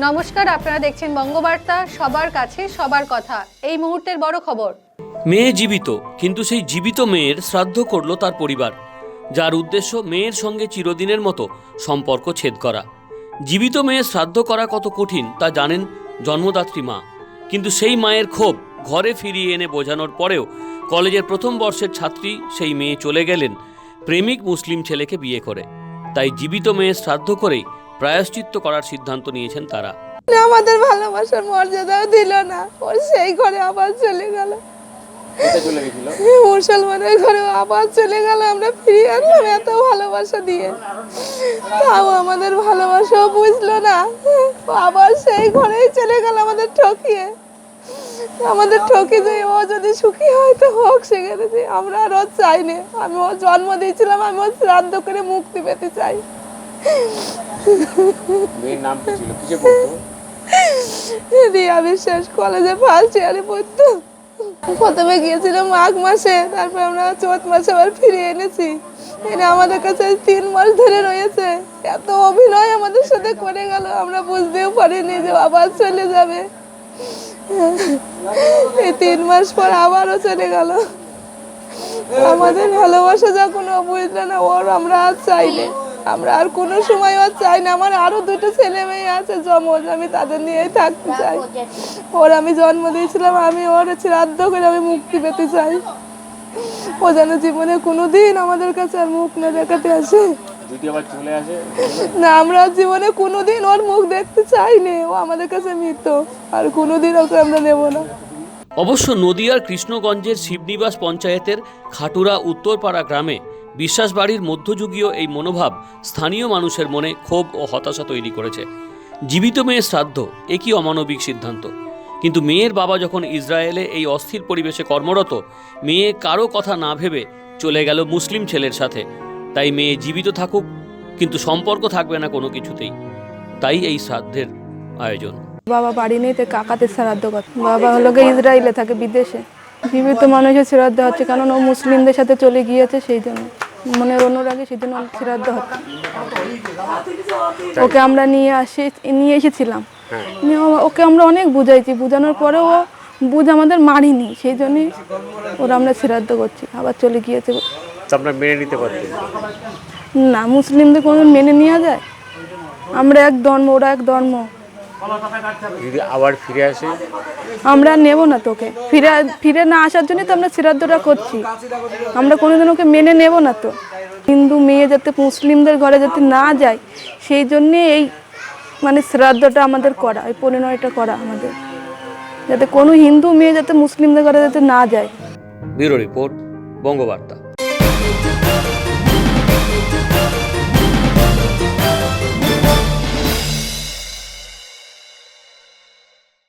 নমস্কার, আপনারা দেখছেন বঙ্গবার্তা, সবার কাছে সবার কথা। এই মুহূর্তের বড় খবর। মেয়ে জীবিত, কিন্তু সেই জীবিত মেয়ের শ্রাদ্ধ করল তার পরিবার, যার উদ্দেশ্য মেয়ের সঙ্গে চিরদিনের মতো সম্পর্ক ছেদ করা। জীবিত মেয়ের শ্রাদ্ধ করা কত কঠিন তা জানেন জন্মদাত্রী মা, কিন্তু সেই মায়ের ক্ষোভ ঘরে ফিরিয়ে এনে বোঝানোর পরেও কলেজের প্রথম বর্ষের ছাত্রী সেই মেয়ে চলে গেলেন প্রেমিক মুসলিম ছেলেকে বিয়ে করে। তাই জীবিত মেয়ের শ্রাদ্ধ করেই প্রায়শ্চিত্ত করার সিদ্ধান্ত নিয়েছেন তারা। আমাদের ভালোবাসার মর্যাদাও দিল না, ও সেই ঘরে আবার চলে গেল। মুসলমানের ঘরে আবার চলে গেল, আমরা ফিরিয়ে আনলাম এত ভালোবাসা দিয়ে, তাও আমাদের ভালোবাসাও বুঝলো না, আবার সেই ঘরেই চলে গেল আমাদের ঠকিয়ে। আমাদের ঠকি যে ও যদি সুখী হয় তো হোক, সেখানে যে আমরা আর ও চাই না। আমি ও জন্ম দিয়েছিলাম, আমি ও শ্রাদ্ধ করে মুক্তি পেতে চাই। মেয়ের নাম কি ছিল, কিসে পড়তো? রিয়া বিশ্বাস, কলেজে ফার্স্ট ইয়ারে পড়তো। প্রথমে গিয়েছিলাম মাঘ মাসে, তারপর আমরা চৈত মাসে আবার ফিরে এনেছি। এনে আমাদের কাছে 3 মাস ধরে রয়েছে। এত অভিনয় আমাদের সাথে করে গেল, আমরা বুঝতেও পারিনি যে আবার চলে যাবে। এই 3 মাস পর আবারও চলে গেল। আমাদের ভালোবাসা যখন ও বুঝলো না, ওর আমরা আর চাই না, আমরা আর কোনো সময় আর চাই না। আমার আরো 2টো ছেলে মেয়ে আছে জমজ, আমি তাদের নিয়েই থাকতে চাই। ওর আমি জন্ম দিয়েছিলাম, আমি ওর শ্রাদ্ধ করে আমি মুক্তি পেতে চাই। ও যেন জীবনে কোনোদিন আমাদের কাছে আর মুখ না দেখাতে আসে। যদি আবার চলে আসে না, আমরা জীবনে কোনোদিন ওর মুখ দেখতে চাই না। ও আমাদের কাছে মৃত, আর কোনোদিন ওকে আমরা নেব না। অবশ্য নদিয়ার কৃষ্ণগঞ্জের শিবনিবাস পঞ্চায়েতের খাটুরা উত্তরপাড়া গ্রামে বিশ্বাস বাড়ির মধ্যযুগীয় এই মনোভাব স্থানীয় মানুষের মনে ক্ষোভ ও হতাশা তৈরি করেছে। জীবিত মেয়ের শ্রাদ্ধ, একই অমানবিক সিদ্ধান্ত। কিন্তু মেয়ের বাবা যখন ইসরায়েলে এই অস্থির পরিবেশে কর্মরত, মেয়ে কারো কথা না ভেবে চলে গেল মুসলিম ছেলের সাথে। তাই মেয়ে জীবিত থাকুক, কিন্তু সম্পর্ক থাকবে না কোনো কিছুতেই। তাই এই শ্রাদ্ধের আয়োজন। বাবা বাড়ি নেই, তো কাকাতে শ্রাদ্ধ করে। বাবা হলো গিয়ে ইসরায়েলে থাকে, বিদেশে। জীবিত মানুষের শ্রাদ্ধ হচ্ছে, কারণ ও মুসলিমদের সাথে চলে গিয়েছে, সেই জন্য মনের অনুরাগে সেই জন্য শ্রাদ্ধ হচ্ছে। ওকে আমরা নিয়ে এসেছিলাম, ওকে আমরা অনেক বুঝাইছি, বুঝানোর পরেও ও আমাদের মারিনি, সেই জন্যই ওরা আমরা শ্রাদ্ধ করছি। আবার চলে গিয়েছে। আপনারা মেনে নিতে পারতেন না, মুসলিমদের কোনো মেনে নেওয়া যায়? আমরা এক ধর্ম, ওরা এক ধর্ম। যদি আবার ফিরে আসে আমরা নেব না তোকে। ফিরে না আসার জন্যই তো আমরা শ্রাদ্ধটা করছি। আমরা কোনোদিন ওকে মেনে নেব না। তো হিন্দু মেয়ে যাতে মুসলিমদের ঘরে যাতে না যায়, সেই জন্যে এই শ্রাদ্ধটা আমাদের করা, এই পরিণয়টা করা আমাদের, যাতে কোনো হিন্দু মেয়ে যাতে মুসলিমদের ঘরে যাতে না যায়। Bureau report, Bangabarta.